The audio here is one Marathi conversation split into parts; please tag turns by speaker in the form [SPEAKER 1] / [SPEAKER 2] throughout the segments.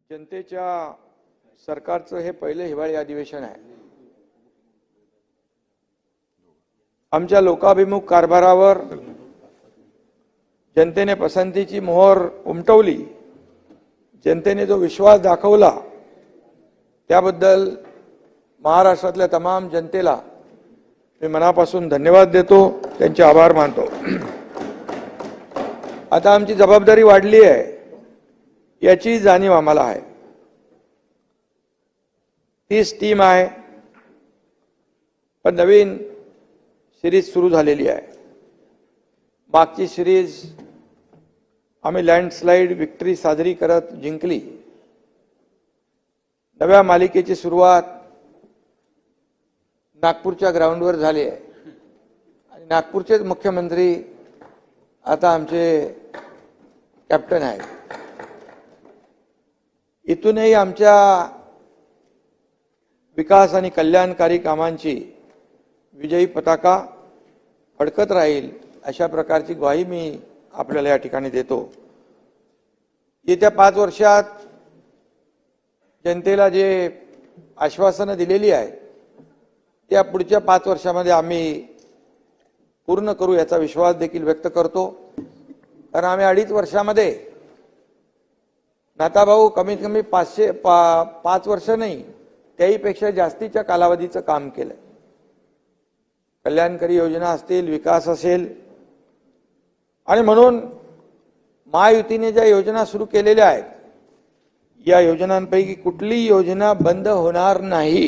[SPEAKER 1] जनतेच्या सरकारचं हे पहिले हिवाळी अधिवेशन आहे. आमच्या लोकाभिमुख कारभारावर जनतेने पसंतीची मोहर उमटवली, जनतेने जो विश्वास दाखवला त्याबद्दल महाराष्ट्रातल्या तमाम जनतेला मी मनापासून धन्यवाद देतो, त्यांचे आभार मानतो. आता आमची जबाबदारी वाढली आहे याची जाणीव आम्हाला आहे. 30 टीम आहे, पण नवीन सिरीज सुरू झालेली आहे. मागची सिरीज आम्ही लँडस्लाइड विक्ट्री साजरी करत जिंकली. नव्या मालिकेची सुरुवात नागपूरच्या ग्राउंडवर झाली आहे आणि नागपूरचे मुख्यमंत्री आता आमचे कॅप्टन आहेत. इथूनही आमच्या विकास आणि कल्याणकारी कामांची विजयी पताका फडकत राहील अशा प्रकारची ग्वाही मी आपल्याला या ठिकाणी देतो. येत्या 5 वर्षात जनतेला जे आश्वासनं दिलेली आहेत त्या पुढच्या 5 वर्षामध्ये आम्ही पूर्ण करू याचा विश्वास देखील व्यक्त करतो. कारण आम्ही 2.5 वर्षामध्ये नाताभाऊ कमीत कमी 5 वर्ष नाही त्याहीपेक्षा जास्तीच्या कालावधीचं काम केलं. कल्याणकारी योजना असतील, विकास असेल, आणि म्हणून महायुतीने ज्या योजना सुरू केलेल्या आहेत या योजनांपैकी कुठलीही योजना बंद होणार नाही.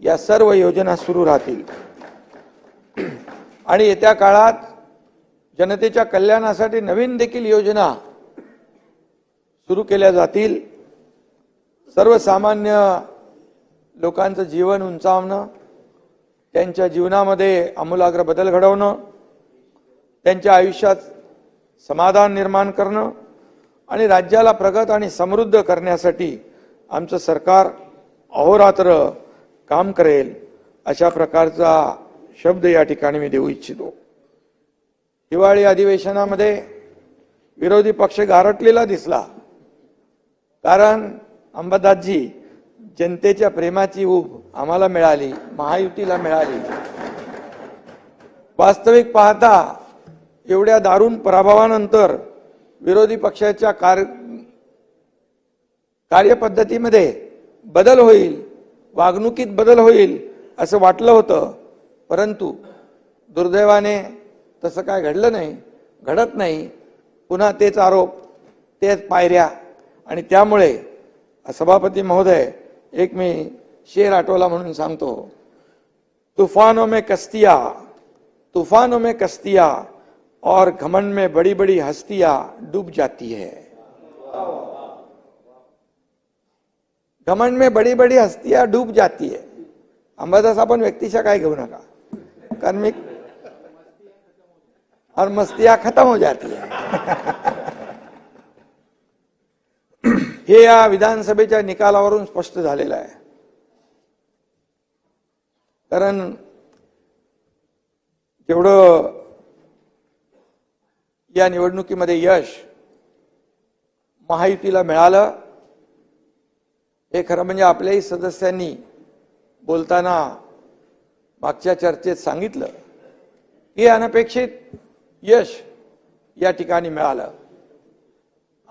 [SPEAKER 1] या सर्व योजना सुरू राहतील आणि येत्या काळात जनतेच्या कल्याणासाठी नवीन देखील योजना सुरू केल्या जातील. सर्वसामान्य लोकांचं जीवन उंचावणं, त्यांच्या जीवनामध्ये आमूलाग्र बदल घडवणं, त्यांच्या आयुष्यात समाधान निर्माण करणं आणि राज्याला प्रगत आणि समृद्ध करण्यासाठी आमचं सरकार अहोरात्र काम करेल अशा प्रकारचा शब्द या ठिकाणी मी देऊ इच्छितो. हिवाळी अधिवेशनामध्ये विरोधी पक्ष गारटलेला दिसला, कारण अंबादासजी जनतेच्या प्रेमाची ऊब आम्हाला मिळाली, महायुतीला मिळाली. वास्तविक पाहता एवढ्या दारुण पराभवानंतर विरोधी पक्षाच्या कार्यपद्धतीमध्ये बदल होईल, वागणुकीत बदल होईल असं वाटलं होतं, परंतु दुर्दैवाने तसं काय घडलं नाही, घडत नाही. पुन्हा तेच आरोप, तेच पायऱ्या, आणि त्यामुळे सभापती महोदय एक मी शेर आठवला म्हणून सांगतो. तूफानों में कश्तियां और घमंड में बड़ी बड़ी हस्तियां डूब जाती है. घमंड में बड़ी बड़ी हस्तियां डूब जाती है. अंबादास आपण व्यक्तिशः काय घेऊ नका, कारण मी और मस्तियां खत्म हो जाती है. हे या विधानसभेच्या निकालावरून स्पष्ट झालेलं आहे. कारण जेवढं या निवडणुकीमध्ये यश महायुतीला मिळालं हे खरं म्हणजे आपल्याही सदस्यांनी बोलताना मागच्या चर्चेत सांगितलं की अनपेक्षित यश या ठिकाणी मिळालं.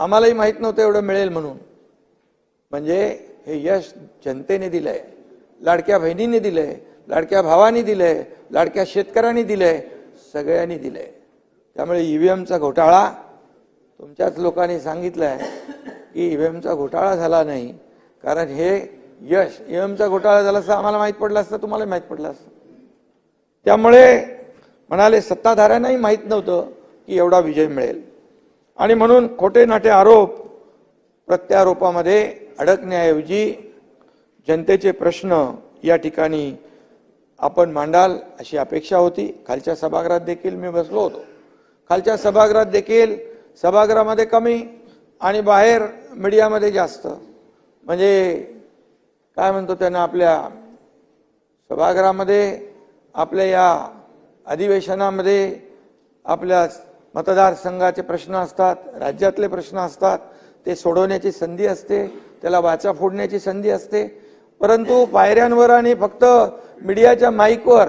[SPEAKER 1] आम्हालाही माहित नव्हतं एवढं मिळेल म्हणून. म्हणजे हे यश जनतेने दिलंय, लाडक्या बहिणींनी दिलंय, लाडक्या भावांनी दिलंय, लाडक्या शेतकऱ्यांनी दिलंय, सगळ्यांनी दिलंय. त्यामुळे ईव्हीएमचा घोटाळा, तुमच्याच लोकांनी सांगितलंय की ईव्हीएमचा घोटाळा झाला नाही, कारण हे यश, ईव्हीएमचा घोटाळा झाला असता आम्हाला माहित पडलं असतं, तुम्हाला माहित पडलं असतं. त्यामुळे म्हणाले सत्ताधाऱ्यांनाही माहित नव्हतं की एवढा विजय मिळेल. आणि म्हणून खोटे नाटे आरोप प्रत्यारोपामध्ये अडकण्याऐवजी जनतेचे प्रश्न या ठिकाणी आपण मांडाल अशी अपेक्षा होती. खालच्या सभागृहात देखील मी बसलो होतो. खालच्या सभागृहात देखील, सभागृहामध्ये कमी आणि बाहेर मीडियामध्ये जास्त. म्हणजे काय म्हणतो त्यांना, आपल्या सभागृहामध्ये आपल्या या अधिवेशनामध्ये आपल्या मतदारसंघाचे प्रश्न असतात, राज्यातले प्रश्न असतात, ते सोडवण्याची संधी असते. त्याला वाचा फोडण्याची संधी असते, परंतु पायऱ्यांवर आणि फक्त मीडियाच्या माईकवर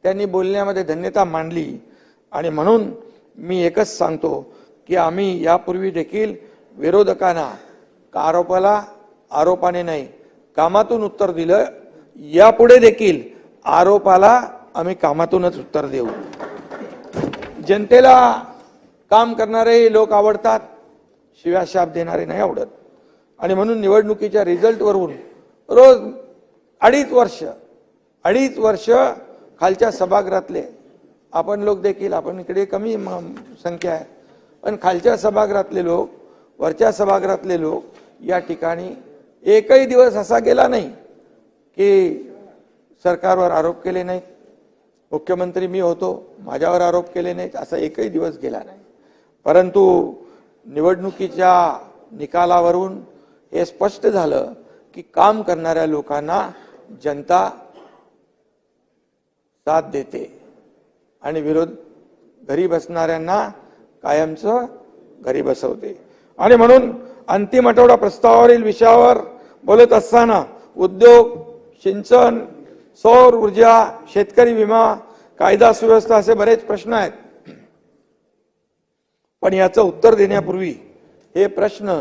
[SPEAKER 1] त्यांनी बोलण्यामध्ये धन्यता मांडली. आणि म्हणून मी एकच सांगतो की आम्ही यापूर्वी देखील विरोधकांना आरोपाला आरोपाने नाही कामातून उत्तर दिलं. यापुढे देखील आरोपाला आम्ही कामातूनच उत्तर देऊ. जनतेला काम करणारे लोक आवडतात, शिव्या शाप देणारे नाही आवडत. आणि म्हणून निवडणुकीच्या रिझल्टवरून रोज अडीच वर्ष खालच्या सभागृहातले आपण लोक देखील, आपण इकडे कमी संख्या आहे, पण खालच्या सभागृहातले लोक, वरच्या सभागृहातले लोक या ठिकाणी एकही दिवस असा गेला नाही की सरकारवर आरोप केले नाहीत, मुख्यमंत्री मी होतो माझ्यावर आरोप केले नाहीत, असा एकही दिवस गेला नाही. परंतु निवडणुकीच्या निकालावरून हे स्पष्ट झालं की काम करणाऱ्या लोकांना जनता साथ देते आणि घरी बसणाऱ्यांना कायमचं घरी बसवते. आणि म्हणून अंतिम आठवडा प्रस्तावावरील विषयावर बोलत असताना उद्योग, सिंचन, सौर ऊर्जा, शेतकरी विमा, कायदा सुव्यवस्था असे बरेच प्रश्न आहेत. पण याचं उत्तर देण्यापूर्वी हे प्रश्न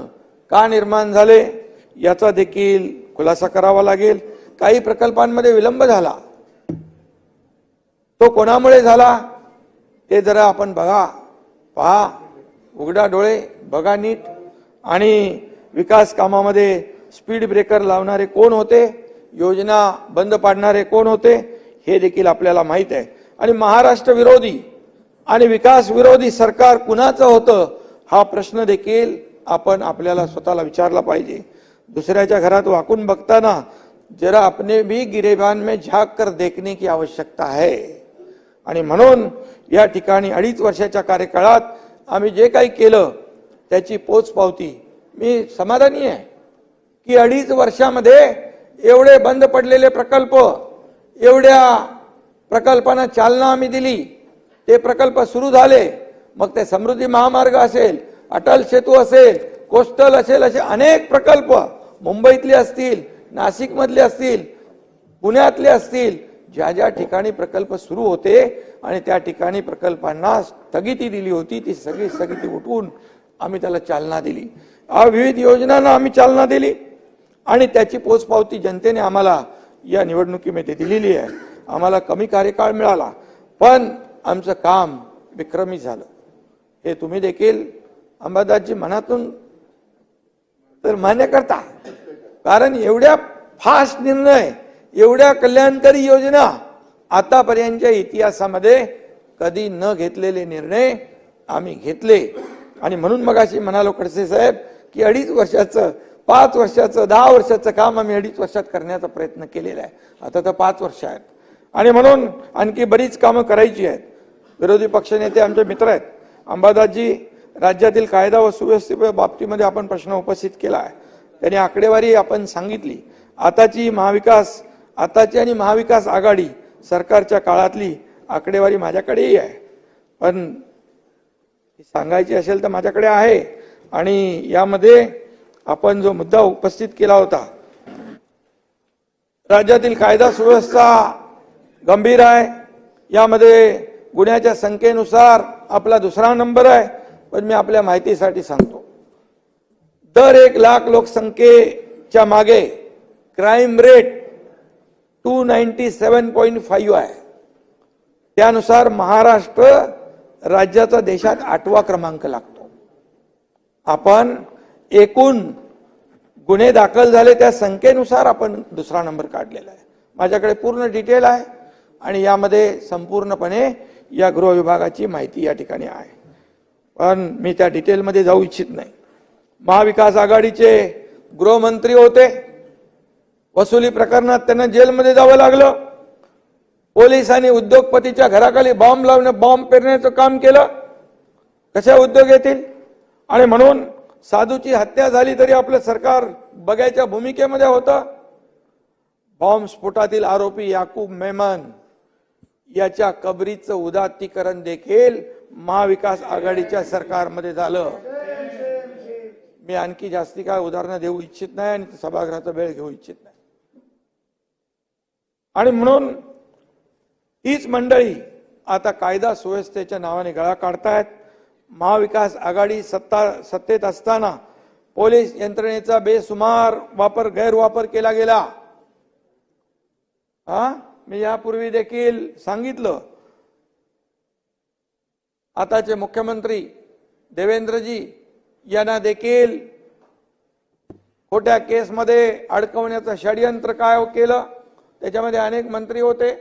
[SPEAKER 1] का निर्माण झाले याचा देखील खुलासा करावा लागेल. काही प्रकल्पांमध्ये विलंब झाला, तो कोणामुळे झाला ते जरा आपण पहा, उघडा डोळे बघा नीट. आणि विकास कामामध्ये स्पीड ब्रेकर लावणारे कोण होते, योजना बंद पाडणारे कोण होते हे देखील आपल्याला माहित आहे. आणि महाराष्ट्र विरोधी आणि विकास विरोधी सरकार कुणाचं होतं हा प्रश्न देखील आपण आपल्याला स्वतःला विचारला पाहिजे. दुसऱ्याच्या घरात वाकून बघताना जरा अपने भी गिरेबान में झांक कर देखने की आवश्यकता है. आणि म्हणून या ठिकाणी 2.5 वर्षाच्या कार्यकाळात आम्ही जे काही केलं त्याची पोचपावती मी समाधानी आहे की 2.5 वर्षामध्ये एवढे बंद पडलेले प्रकल्प, एवढ्या प्रकल्पांना चालना आम्ही दिली, ते प्रकल्प सुरू झाले. मग ते समृद्धी महामार्ग असेल, अटल सेतू असेल, कोस्टल असेल, असे अनेक प्रकल्प मुंबईतले असतील, नाशिक मधले असतील, पुण्यातले असतील, ज्या ज्या ठिकाणी प्रकल्प सुरू होते आणि त्या ठिकाणी प्रकल्पांना स्थगिती दिली होती, ती सगळी स्थगिती उठवून आम्ही त्याला चालना दिली. विविध योजनांना आम्ही चालना दिली आणि त्याची पोचपावती जनतेने आम्हाला या निवडणुकीमध्ये दिलेली आहे. आम्हाला कमी कार्यकाळ मिळाला पण आमचं काम विक्रमी झालं. हे तुम्ही देखील अंबादासजी मनातून तर मान्य करता, कारण एवढ्या फास्ट निर्णय, एवढ्या कल्याणकारी योजना आतापर्यंतच्या इतिहासामध्ये कधी न घेतलेले निर्णय आम्ही घेतले. आणि म्हणून मगाशी म्हणालो खडसे साहेब की 2.5 वर्षाचं, 5 वर्षाचं, 10 वर्षाचं काम आम्ही 2.5 वर्षात करण्याचा प्रयत्न केलेला आहे. आता तर 5 वर्ष आहेत आणि म्हणून आणखी बरीच कामं करायची आहेत. विरोधी पक्षनेते आमचे मित्र आहेत अंबादासजी, राज्यातील कायदा व सुव्यवस्थेच्या बाबतीमध्ये आपण प्रश्न उपस्थित केला आहे. त्यांनी आकडेवारी आपण सांगितली. आताची आणि महाविकास आघाडी सरकारच्या काळातली आकडेवारी माझ्याकडेही आहे, पण सांगायची असेल तर माझ्याकडे आहे. आणि यामध्ये आपण जो मुद्दा उपस्थित केला होता, राज्यातील कायदा सुव्यवस्था गंभीर आहे, यामध्ये गुन्ह्याच्या संख्येनुसार आपला 2रा नंबर आहे. पण मी आपल्या माहितीसाठी सांगतो, दर 1 लाख लोकसंख्येच्या मागे क्राईम रेट 297.5 आहे. त्यानुसार महाराष्ट्र राज्याचा देशात 8वा क्रमांक लागतो. आपण एकूण गुन्हे दाखल झाले त्या संख्येनुसार आपण 2रा नंबर काढलेला आहे. माझ्याकडे पूर्ण डिटेल आहे आणि यामध्ये संपूर्णपणे या गृह विभागाची माहिती या ठिकाणी आहे, पण मी त्या डिटेलमध्ये जाऊ इच्छित नाही. महाविकास आघाडीचे गृहमंत्री होते, वसुली प्रकरणात त्यांना जेलमध्ये जावं लागलं. पोलिसांनी उद्योगपतीच्या घराखाली बॉम्ब लावणे, बॉम्ब पेरण्याचं काम केलं. कशा उद्योग येतील? आणि म्हणून साधूची हत्या झाली तरी आपलं सरकार बघायच्या भूमिकेमध्ये होतं. बॉम्ब स्फोटातील आरोपी याकूब मेमन याच्या कबरीचं उदात्तीकरण देखील महाविकास आघाडीच्या सरकारमध्ये झालं. मी आणखी जास्ती काय उदाहरणं देऊ इच्छित नाही आणि सभागृहाचा वेळ घेऊ इच्छित नाही. आणि म्हणून हीच मंडळी आता कायदा सुव्यवस्थेच्या नावाने गळा काढतायत. महाविकास आघाडी सत्तेत असताना पोलीस यंत्रणेचा बेसुमार गैरवापर केला गेला. मी यापूर्वी देखील सांगितलं. आताचे मुख्यमंत्री देवेंद्रजी यांना देखील खोट्या केसमध्ये अडकवण्याचं षडयंत्र काय केलं. त्याच्यामध्ये अनेक मंत्री होते,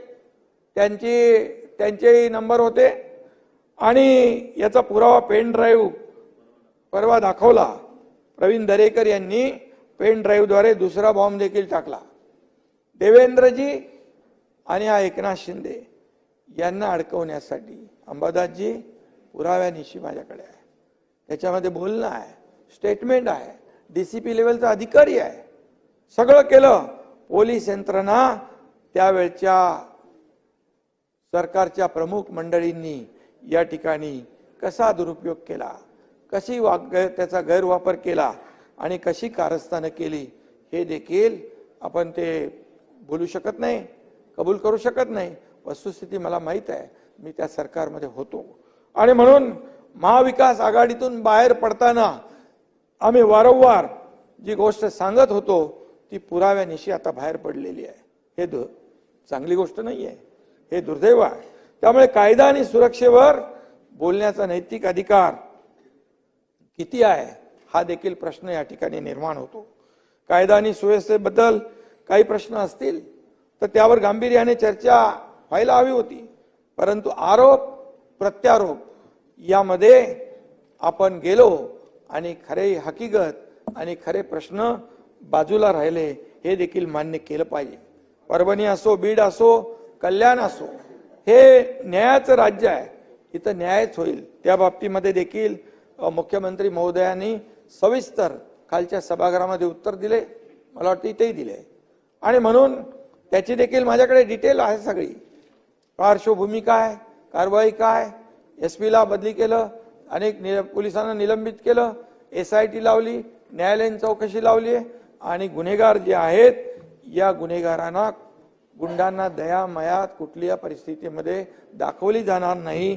[SPEAKER 1] त्यांचेही नंबर होते आणि याचा पुरावा पेन ड्राईव्ह परवा दाखवला. प्रवीण दरेकर यांनी पेन ड्राईव्हद्वारे दुसरा बॉम्ब देखील टाकला. देवेंद्रजी आणि हा एकनाथ शिंदे यांना अडकवण्यासाठी अंबादासजी पुराव्यानिशी माझ्याकडे आहे. त्याच्यामध्ये बोलणं आहे, स्टेटमेंट आहे, डीसीपी लेवलचा अधिकारी आहे. सगळं केलं. पोलीस यंत्रणा त्यावेळच्या सरकारच्या प्रमुख मंडळींनी या ठिकाणी कसा दुरुपयोग केला, कशी त्याचा गैरवापर केला आणि कशी कारस्थानं केली हे देखील आपण ते बोलू शकत नाही, कबूल करू शकत नाही. वस्तुस्थिती मला माहीत आहे. मी त्या सरकारमध्ये होतो आणि म्हणून महाविकास आघाडीतून बाहेर पडताना आम्ही वारंवार जी गोष्ट सांगत होतो ती पुराव्यानिशी आता बाहेर पडलेली आहे. हे चांगली गोष्ट नाही आहे, हे दुर्दैव आहे. त्यामुळे कायदा आणि सुरक्षेवर बोलण्याचा नैतिक अधिकार किती आहे हा देखील प्रश्न या ठिकाणी निर्माण होतो. कायदा आणि सुव्यवस्थेबद्दल काही प्रश्न असतील तर त्यावर गांभीर्याने चर्चा व्हायला हवी होती. परंतु आरोप प्रत्यारोप यामध्ये आपण गेलो आणि खरे हकीकत आणि खरे प्रश्न बाजूला राहिले हे देखील मान्य केलं पाहिजे. परभणी असो, बीड असो, कल्याण असो, हे न्यायाचं राज्य आहे. इथं न्यायच होईल. त्या बाबतीमध्ये देखील मुख्यमंत्री महोदयांनी सविस्तर खालच्या सभागृहामध्ये उत्तर दिले. मला वाटतं इथेही दिले आणि म्हणून त्याची देखील माझ्याकडे डिटेल आहे सगळी. पार्श्वभूमी काय, कारवाई काय, एसपीला बदली केलं, अनेक पोलिसांना निलंबित केलं, SIT लावली, न्यायालयीन चौकशी लावली आणि गुन्हेगार जे आहेत या गुन्हेगारांना गुंडांना दया कुठल्या परिस्थितीमध्ये दाखवली जाणार नाही.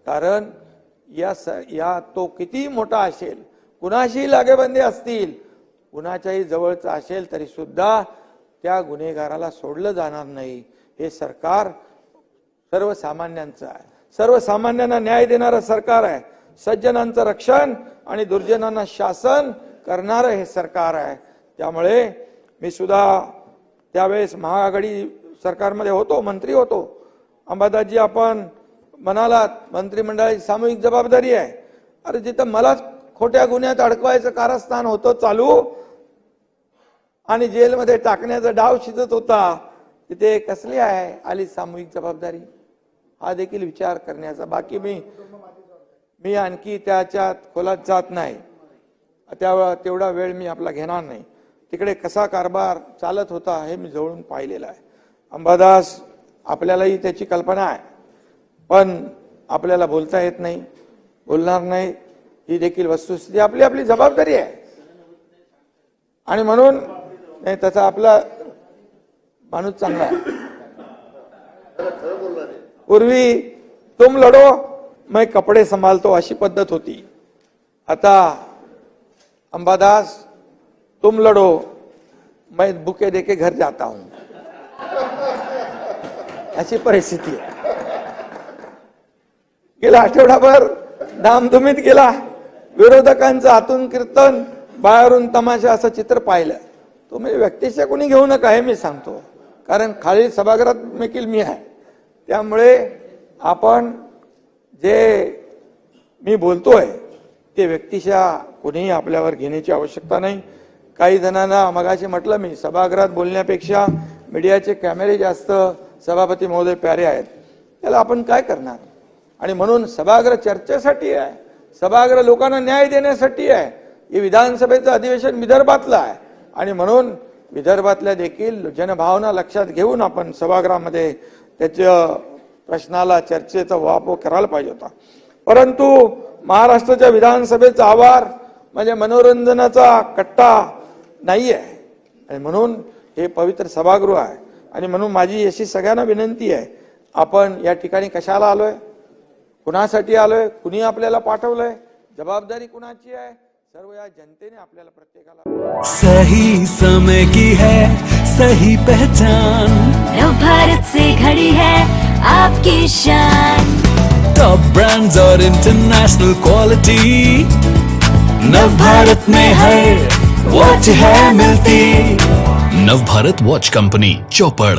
[SPEAKER 1] कारण या तो किती मोठा असेल, कुणाशी लागेबंदी असतील, कुणाच्याही जवळचा असेल तरी सुद्धा त्या गुन्हेगाराला सोडलं जाणार नाही. हे सरकार सर्वसामान्यांचं आहे. सर्वसामान्यांना न्याय देणारं सरकार आहे. सज्जनांचं रक्षण आणि दुर्जनांना शासन करणारं हे सरकार आहे. त्यामुळे मी सुद्धा त्यावेळेस महाआघाडी सरकारमध्ये होतो, मंत्री होतो. अंबादासजी आपण म्हणालात मंत्रिमंडळाची सामूहिक जबाबदारी आहे. अरे जिथं मलाच खोट्या गुन्ह्यात अडकवायचं कारस्थान होतं चालू आणि जेलमध्ये टाकण्याचा डाव शिजत होता, तिथे कसली आहे आली सामूहिक जबाबदारी हा देखील विचार करण्याचा. बाकी मी आणखी त्याच्यात खोलात जात नाही. तेवढा वेळ मी आपला घेणार नाही. तिकडे कसा कारभार चालत होता हे मी जवळून पाहिलेला आहे. अंबादास आपल्यालाही त्याची कल्पना आहे, पण आपल्याला बोलता येत नाही, बोलणार नाही. ही देखील वस्तुस्थिती आपली आपली जबाबदारी आहे आणि म्हणून त्याचा आपला माणूस चांगला आहे. पूर्वी तुम लढो मैं कपडे संभालतो अशी पद्धत होती. आता अंबादास तुम लढो मैं बुके देके घर जाता हूं अशी परिस्थिती आहे. गेला आठवडाभर धामधुमीत गेला. विरोधकांचं आतून कीर्तन बाहेरून तमाशा असं चित्र पाहिलं. तुम्ही व्यक्तिशः कोणी घेऊ नका हे मी सांगतो, कारण खाली सभागृहात देखील मी आहे. त्यामुळे आपण जे मी बोलतोय ते व्यक्तिशः कोणीही आपल्यावर घेण्याची आवश्यकता नाही. काही जणांना मगाशी म्हटलं मी, सभागृहात बोलण्यापेक्षा मीडियाचे कॅमेरे जास्त सभापती महोदय प्यारे आहेत. त्याला आपण काय करणार. आणि म्हणून सभागृह चर्चेसाठी आहे, सभागृह लोकांना न्याय देण्यासाठी आहे. हे विधानसभेचं अधिवेशन विदर्भातलं आहे आणि म्हणून विदर्भातल्या देखील जनभावना लक्षात घेऊन आपण सभागृहामध्ये त्याच्या प्रश्नाला चर्चेचा वापर करायला पाहिजे होता. परंतु महाराष्ट्राच्या विधानसभेचा आवार म्हणजे मनोरंजनाचा कट्टा नाही आहे. आणि म्हणून हे पवित्र सभागृह आहे. आणि म्हणून माझी अशी सगळ्यांना विनंती आहे, आपण या ठिकाणी कशाला आलोय, कुणासाठी आलोय, कुणी आपल्याला पाठवलंय, जबाबदारी कुणाची आहे, सर्व या जनतेने आपल्याला प्रत्येकाला.
[SPEAKER 2] सही समय की है सही पहचान,
[SPEAKER 3] नव भारत से घड़ी है आपकी शान.
[SPEAKER 2] टॉप ब्रांड्स और इंटरनेशनल क्वालिटी, नव भारत में हर वॉच है मिलती. नव भारत वॉच कंपनी, चौपड़.